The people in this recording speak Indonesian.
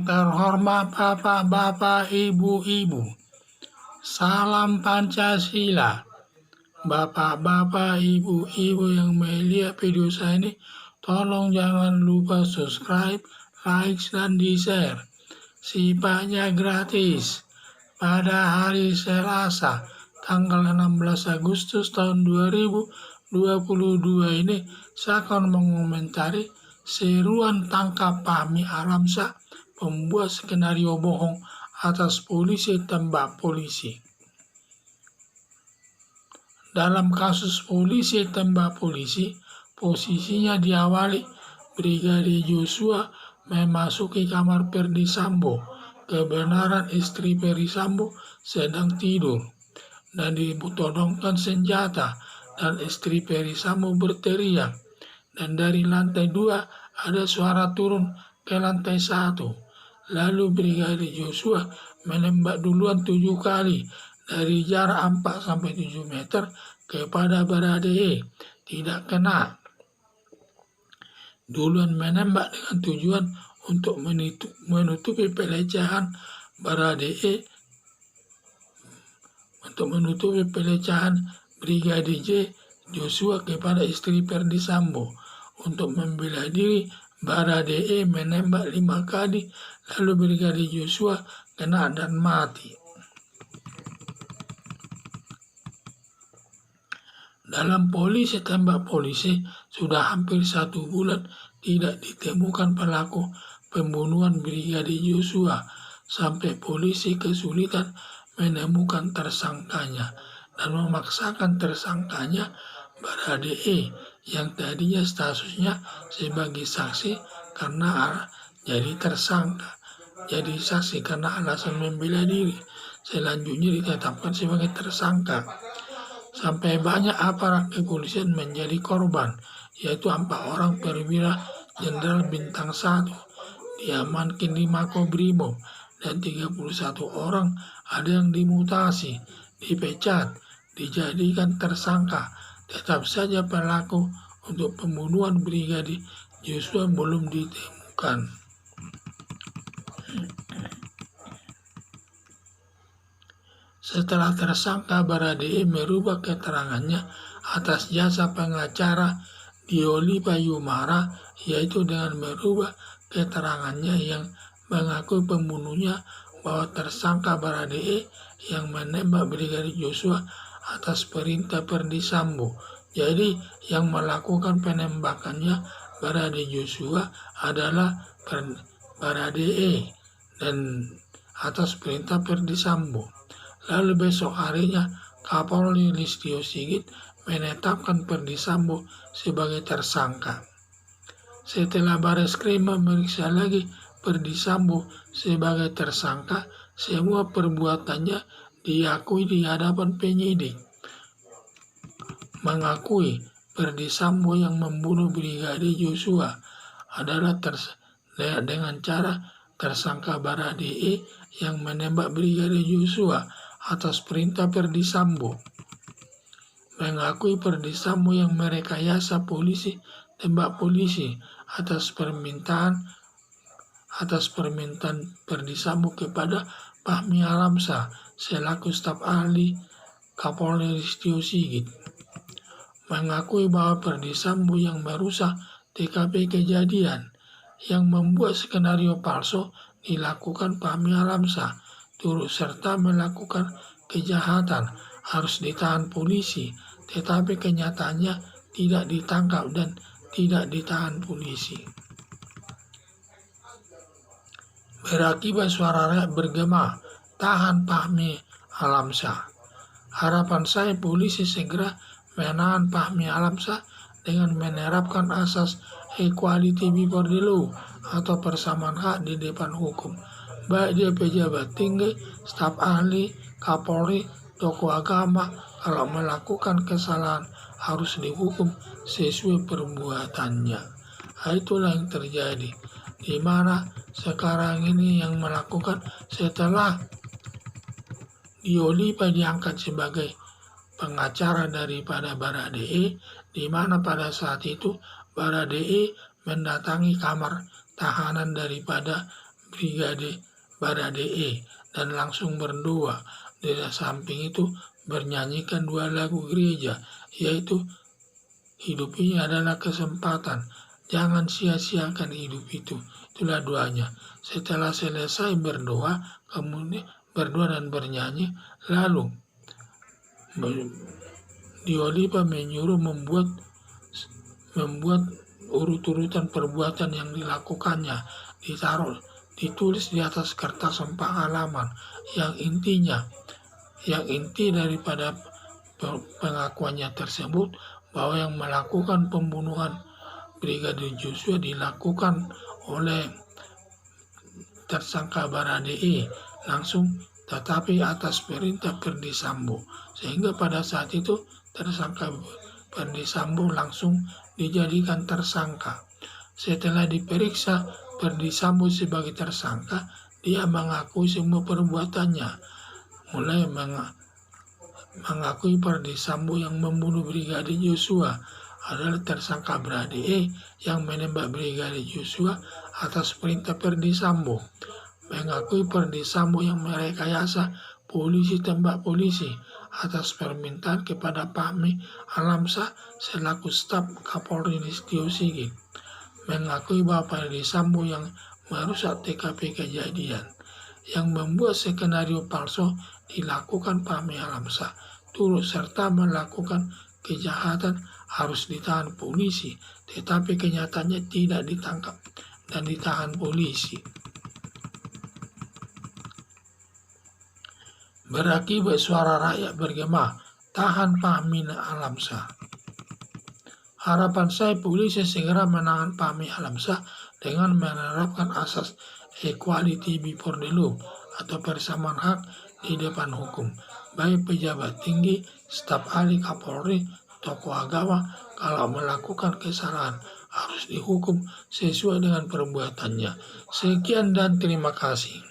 Yang terhormat Bapak-bapak, Ibu-ibu, salam Pancasila. Bapak-bapak, Ibu-ibu yang melihat video saya ini, tolong jangan lupa subscribe, like, dan di-share. Sifatnya gratis. Pada hari Selasa, tanggal 16 Agustus tahun 2022 ini, saya akan mengomentari seruan tangkap Fahmi Alamsyah, pembuat skenario bohong atas polisi tembak polisi. Dalam kasus polisi tembak polisi, posisinya diawali Brigadir Joshua memasuki kamar Ferdy Sambo. Kebenaran istri Ferdy Sambo sedang tidur dan ditodongkan senjata, dan istri Ferdy Sambo berteriak, dan dari lantai 2 ada suara turun ke lantai 1. Lalu Brigadir Joshua menembak duluan 7 kali dari jarak 4-7 meter kepada Baradae, tidak kena. Duluan menembak dengan tujuan untuk menutupi pelecehan Baradae, untuk menutupi pelecehan Brigadir Joshua kepada istri Ferdy Sambo. Untuk membela diri, Baradae menembak 5 kali, lalu Brigadir Joshua kena dan mati. Dalam polisi tembak polisi, sudah hampir 1 bulan tidak ditemukan pelaku pembunuhan Brigadir Joshua, sampai polisi kesulitan menemukan tersangkanya dan memaksakan tersangkanya Baradae yang tadinya statusnya sebagai saksi karena jadi tersangka, jadi saksi karena alasan membela diri, selanjutnya ditetapkan sebagai tersangka. Sampai banyak aparat kepolisian menjadi korban, yaitu 4 orang perwira jenderal bintang 1 diamankan di Makobrimob, dan 31 orang ada yang dimutasi, dipecat, dijadikan tersangka. Tetap saja pelaku untuk pembunuhan Brigadir Joshua belum ditemukan. Setelah tersangka, Baradae merubah keterangannya atas jasa pengacara Dioli Payumara, yaitu dengan merubah keterangannya yang mengakui pembunuhnya bahwa tersangka Baradae yang menembak Brigadir Joshua atas perintah Ferdy Sambo. Jadi yang melakukan penembakannya Brigadir Joshua adalah Baradae dan atas perintah Ferdy Sambo. Lalu besok harinya Kapolri Listio Sigit menetapkan Ferdy Sambo sebagai tersangka. Setelah Bareskrim memeriksa lagi Ferdy Sambo sebagai tersangka, semua perbuatannya diakui di hadapan penyidik. Mengakui Ferdy Sambo yang membunuh Brigadir Joshua adalah dengan cara tersangka Baradae yang menembak Brigadir Joshua atas perintah Ferdy Sambo. Mengakui Ferdy Sambo yang merekayasa polisi tembak polisi atas permintaan Ferdy Sambo kepada Fahmi Alamsyah selaku staf ahli Kapolri Listio Sigit. Mengakui bahwa Ferdy Sambo yang merusak TKP kejadian, yang membuat skenario palsu dilakukan Fahmi Alamsyah, turut serta melakukan kejahatan, harus ditahan polisi, tetapi kenyataannya tidak ditangkap dan tidak ditahan polisi. Berakibat suara rakyat bergema, tahan Fahmi Alamsyah. Harapan saya polisi segera menahan Fahmi Alamsyah dengan menerapkan asas equality before the law atau persamaan hak di depan hukum. Baik dia pejabat tinggi, staf ahli, Kapolri, tokoh agama, kalau melakukan kesalahan harus dihukum sesuai perbuatannya. Itulah yang terjadi, di mana sekarang ini yang melakukan setelah Dioli diangkat sebagai pengacara daripada Baradae, di mana pada saat itu Baradae mendatangi kamar tahanan daripada Brigade Baradae dan langsung berdoa. Di samping itu bernyanyikan 2 lagu gereja, yaitu hidup ini adalah kesempatan, jangan sia-siakan hidup itu. Itulah doanya. Setelah selesai berdoa, kemudian berdoa dan bernyanyi, lalu Diolipa menyuruh membuat urut-urutan perbuatan yang dilakukannya, ditulis di atas kertas 4 halaman, yang inti daripada pengakuannya tersebut bahwa yang melakukan pembunuhan Brigadir Joshua dilakukan oleh tersangka Baradae langsung, tetapi atas perintah Ferdy Sambo, sehingga pada saat itu tersangka Ferdy Sambo langsung dijadikan tersangka. Setelah diperiksa Ferdy Sambo sebagai tersangka, dia mengakui semua perbuatannya, mulai mengakui Ferdy Sambo yang membunuh Brigadir Joshua adalah tersangka Baradae yang menembak Brigadir Joshua atas perintah Ferdy Sambo, mengakui Ferdy Sambo yang merekayasa polisi tembak polisi atas permintaan kepada Fahmi Alamsyah selaku staf Kapolri Listio Sigit, mengakui bahwa Ferdy Sambo yang merusak TKP kejadian, yang membuat skenario palsu dilakukan Fahmi Alamsyah, turut serta melakukan kejahatan harus ditahan polisi, tetapi kenyataannya tidak ditangkap dan ditahan polisi. Berakibat suara rakyat bergema, tahan Fahmi Alamsyah. Harapan saya polisi segera menahan Fahmi Alamsyah dengan menerapkan asas equality before the law atau persamaan hak di depan hukum. Baik pejabat tinggi, staf ahli Kapolri, tokoh agama, kalau melakukan kesalahan harus dihukum sesuai dengan perbuatannya. Sekian dan terima kasih.